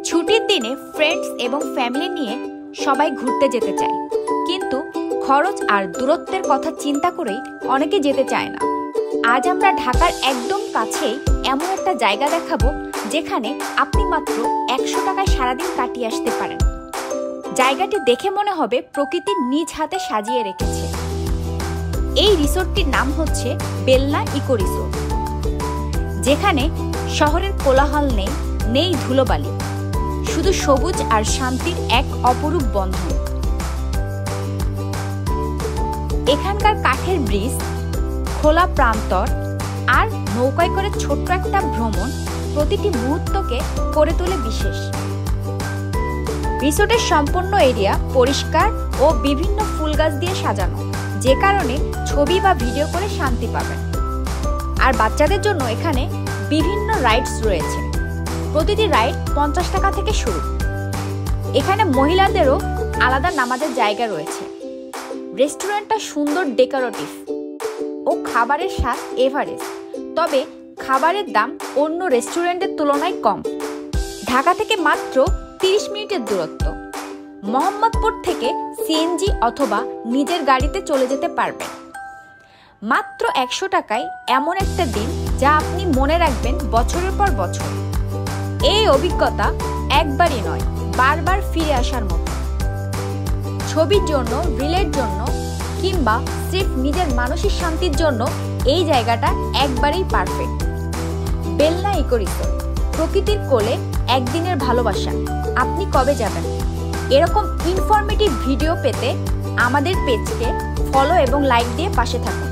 ছুটির দিনে ফ্রেন্ডস এবং ফ্যামিলি নিয়ে সবাই ঘুরতে যেতে চায়, কিন্তু খরচ আর দূরত্বের কথা চিন্তা করেই অনেকে যেতে চায় না। আজ আমরা ঢাকার একদম কাছেই এমন একটা জায়গা দেখাবো যেখানে আপনি মাত্র 100 টাকায় সারাদিন কাটিয়ে আসতে পারেন। জায়গাটি দেখে মনে হবে প্রকৃতির নিজ হাতে সাজিয়ে রেখেছে। এই রিসোর্টটির নাম হচ্ছে বেলনা ইকো রিসোর্ট, যেখানে শহরের কোলাহল নেই ধুলোবালি, শুধু সবুজ আর শান্তির এক অপরূপ বন্ধন। এখানকার কাঠের ব্রিজ, খোলা প্রান্তর আর নৌকায় করে ছোট্ট একটা ভ্রমণ প্রতিটি মুহূর্তকে করে তোলে বিশেষ। রিসোর্টের সম্পূর্ণ এরিয়া পরিষ্কার ও বিভিন্ন ফুল গাছ দিয়ে সাজানো, যে কারণে ছবি বা ভিডিও করে শান্তি পাবেন। আর বাচ্চাদের জন্য এখানে বিভিন্ন রাইডস রয়েছে। প্রতিটি রাইড 50 টাকা থেকে শুরু। এখানে মহিলাদেরও আলাদা নামাজের জায়গা রয়েছে। রেস্টুরেন্টটা সুন্দর ডেকোরেটিভ ও খাবারের স্বাদ এভারেস্ট, তবে খাবারের দাম অন্য রেস্টুরেন্টের তুলনায় কম। ঢাকা থেকে মাত্র 30 মিনিটের দূরত্ব। মোহাম্মদপুর থেকে সিএনজি অথবা নিজের গাড়িতে চলে যেতে পারবেন। মাত্র 100 টাকায় এমন একটা দিন যা আপনি মনে রাখবেন বছরের পর বছর। এই অভিজ্ঞতা একবারই নয়, বারবার ফিরে আসার মতো। ছবির জন্য, রিলের জন্য কিংবা স্রেফ নিজের মানসিক শান্তির জন্য এই জায়গাটা একবারেই পারফেক্ট। বেলনা ইকো রিসোর্ট, প্রকৃতির কোলে একদিনের ভালোবাসা। আপনি কবে যাবেন? এরকম ইনফরমেটিভ ভিডিও পেতে আমাদের পেজকে ফলো এবং লাইক দিয়ে পাশে থাকুন।